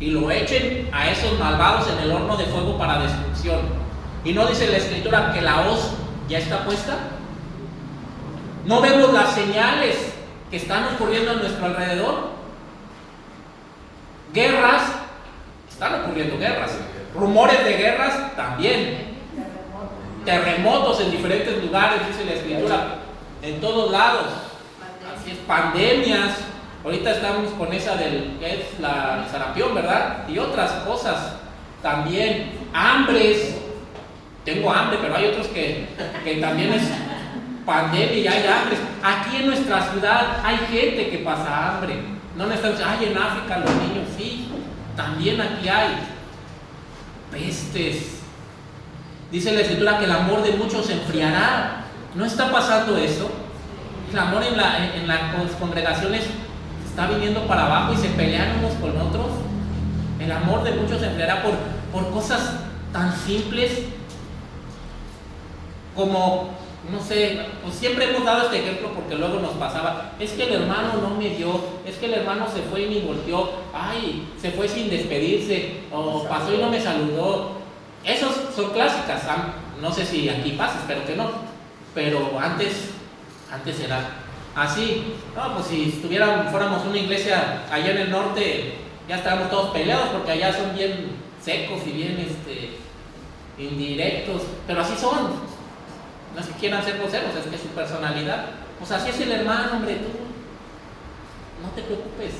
y lo echen a esos malvados en el horno de fuego para destrucción. Y no dice la Escritura que la hoz ya está puesta. No vemos las señales que están ocurriendo a nuestro alrededor. Guerras, están ocurriendo guerras. Rumores de guerras también. Terremotos en diferentes lugares, dice la Escritura, en todos lados. Así es, pandemias. Ahorita estamos con esa del que es el sarampión, ¿verdad? Y otras cosas también. Hambres. Tengo hambre, pero hay otros que también es pandemia y hay hambre. Aquí en nuestra ciudad hay gente que pasa hambre. No necesitamos, ay, en África los niños, sí, también aquí hay pestes. Dice la Escritura que el amor de muchos se enfriará. ¿No está pasando eso? El amor en las congregaciones está viniendo para abajo y se pelean unos con otros. El amor de muchos se enfriará por cosas tan simples como, no sé, pues siempre hemos dado este ejemplo porque luego nos pasaba, es que el hermano no me dio, es que el hermano se fue y ni volteó, ay, se fue sin despedirse, o pasó y no me saludó. Esos son clásicas, no sé si aquí pasa, espero que no, pero antes era así. No, pues si fuéramos una iglesia allá en el norte, ya estábamos todos peleados porque allá son bien secos y bien indirectos, pero así son. No es que quieran ser groseros, es que es su personalidad. Pues así es el hermano, hombre, tú no te preocupes.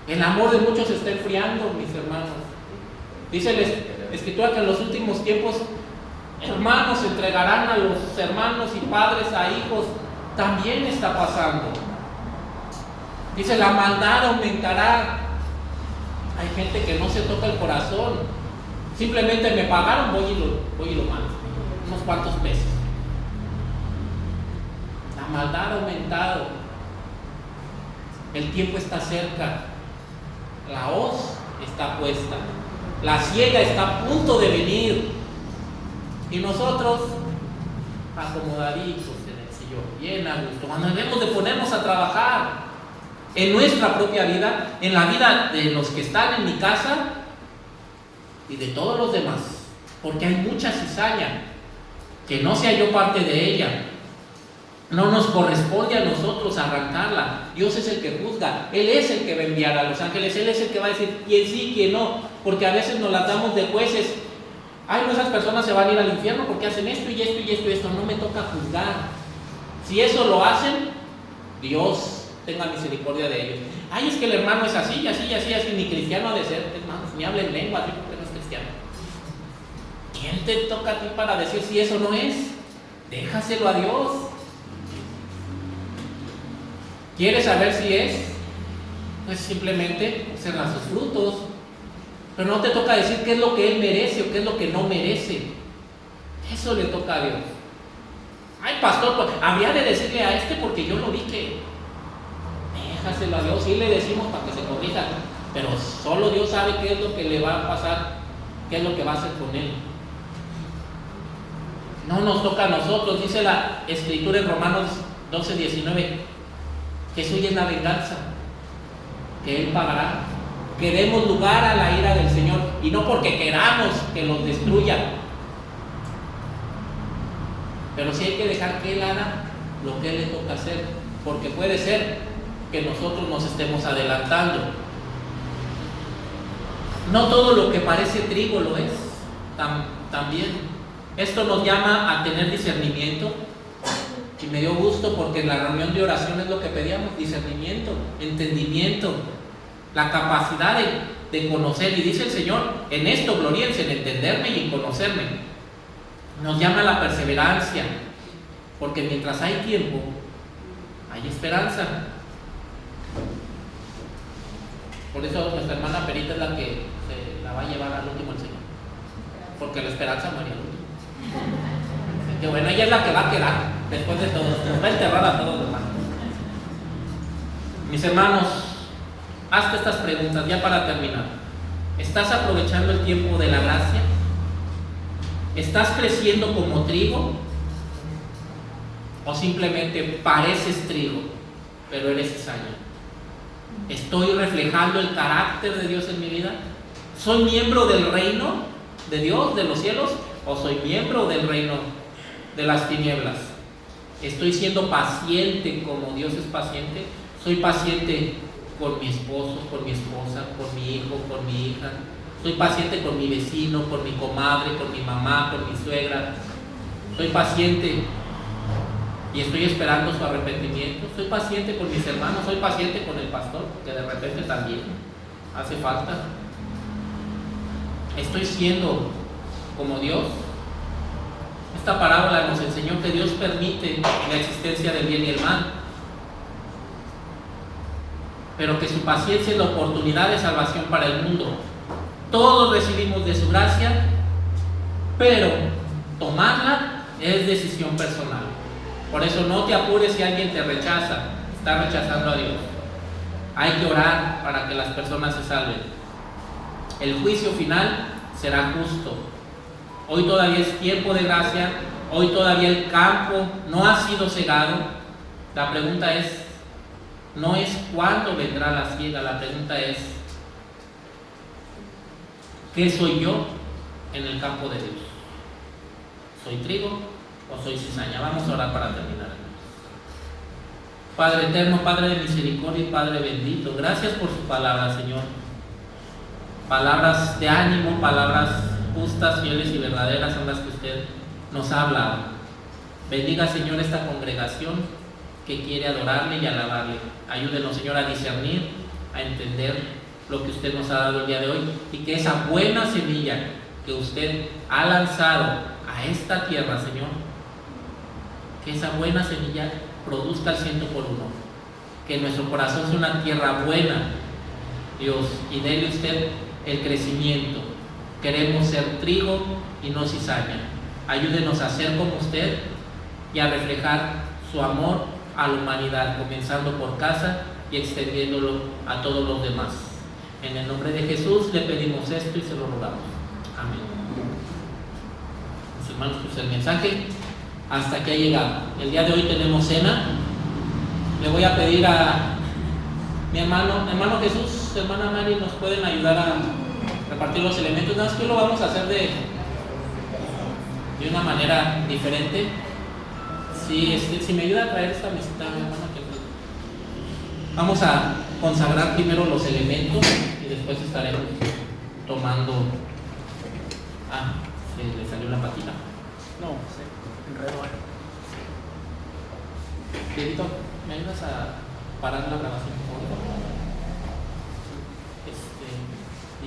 El amor de muchos se está enfriando, mis hermanos. Dice la Escritura que en los últimos tiempos hermanos se entregarán a los hermanos y padres a hijos. También está pasando. Dice, la maldad aumentará. Hay gente que no se toca el corazón. Simplemente me pagaron, voy y lo mando. Unos cuantos pesos. La maldad ha aumentado. El tiempo está cerca. La hoz está puesta. La siega está a punto de venir. Y nosotros, acomodaditos en el sillón, bien a gusto, cuando debemos de ponernos a trabajar en nuestra propia vida, en la vida de los que están en mi casa y de todos los demás, porque hay mucha cizaña que no sea yo parte de ella. No nos corresponde a nosotros arrancarla. Dios es el que juzga. Él es el que va a enviar a los ángeles. Él es el que va a decir quién sí, quién no. Porque a veces nos las damos de jueces. Ay, no, esas personas se van a ir al infierno porque hacen esto y esto y esto y esto. No me toca juzgar. Si eso lo hacen, Dios tenga misericordia de ellos. Ay, es que el hermano es así, y así, y así, así. Ni cristiano ha de ser. Hermanos, ni habla en lengua, porque no es cristiano. ¿Quién te toca a ti para decir si eso no es? Déjaselo a Dios. ¿Quieres saber si es? Pues simplemente observa sus frutos. Pero no te toca decir qué es lo que él merece o qué es lo que no merece. Eso le toca a Dios. Ay, pastor, pues, habría de decirle a este porque yo lo vi que... Déjaselo a Dios. Sí le decimos para que se corrija, pero solo Dios sabe qué es lo que le va a pasar, qué es lo que va a hacer con él. No nos toca a nosotros. Dice la Escritura en Romanos 12:19 que suya es la venganza, que Él pagará. Que demos lugar a la ira del Señor, y no porque queramos que los destruya, pero sí hay que dejar que Él haga lo que Él le toca hacer, porque puede ser que nosotros nos estemos adelantando. No todo lo que parece trigo lo es, también. Esto nos llama a tener discernimiento. Y me dio gusto porque en la reunión de oración es lo que pedíamos: discernimiento, entendimiento, la capacidad de conocer. Y dice el Señor, en esto gloríense, en entenderme y en conocerme. Nos llama a la perseverancia, porque mientras hay tiempo, hay esperanza. Por eso nuestra hermana Perita es la que se la va a llevar al último el Señor, porque la esperanza muere al último. Que bueno, ella es la que va a quedar después de todo, nos va a enterrar a todos los demás. Mis hermanos, hazte estas preguntas ya para terminar. ¿Estás aprovechando el tiempo de la gracia? ¿Estás creciendo como trigo? ¿O simplemente pareces trigo, pero eres cizaña? ¿Estoy reflejando el carácter de Dios en mi vida? ¿Soy miembro del reino de Dios, de los cielos? ¿O soy miembro del reino de las tinieblas? ¿Estoy siendo paciente como Dios es paciente? ¿Soy paciente con mi esposo, con mi esposa, con mi hijo, con mi hija? ¿Soy paciente con mi vecino, con mi comadre, con mi mamá, con mi suegra? ¿Soy paciente y estoy esperando su arrepentimiento? ¿Soy paciente con mis hermanos? ¿Soy paciente con el pastor, que de repente también hace falta? ¿Estoy siendo como Dios? Esta parábola nos enseñó que Dios permite la existencia del bien y el mal, pero que su paciencia es la oportunidad de salvación para el mundo. Todos recibimos de su gracia, pero tomarla es decisión personal. Por eso no te apures si alguien te rechaza, está rechazando a Dios. Hay que orar para que las personas se salven. El juicio final será justo. Hoy todavía es tiempo de gracia, hoy todavía el campo no ha sido cegado. La pregunta es, no es cuándo vendrá la siega, la pregunta es, ¿qué soy yo en el campo de Dios? ¿Soy trigo o soy cizaña? Vamos a orar para terminar. Padre eterno, Padre de misericordia y Padre bendito, gracias por su palabra, Señor. Palabras de ánimo, palabras justas, fieles y verdaderas son las que usted nos ha hablado. Bendiga, Señor, esta congregación que quiere adorarle y alabarle. Ayúdenos, Señor, a discernir, a entender lo que usted nos ha dado el día de hoy, y que esa buena semilla que usted ha lanzado a esta tierra, Señor, que esa buena semilla produzca el 100 por 1, que nuestro corazón sea una tierra buena, Dios, y déle usted el crecimiento. Queremos ser trigo y no cizaña. Ayúdenos a ser como usted y a reflejar su amor a la humanidad, comenzando por casa y extendiéndolo a todos los demás. En el nombre de Jesús le pedimos esto y se lo rogamos. Amén. Mis hermanos, pues el mensaje hasta que ha llegado. El día de hoy tenemos cena. Le voy a pedir a mi hermano Jesús, hermana Mari, nos pueden ayudar a repartir los elementos. Nada más que lo vamos a hacer de una manera diferente. Si me ayuda a traer esta mesita, mi hermana, que vamos a consagrar primero los elementos y después estaremos tomando. Se le salió la patita. No, se enredó. Pedrito, ¿me ayudas a parar la grabación?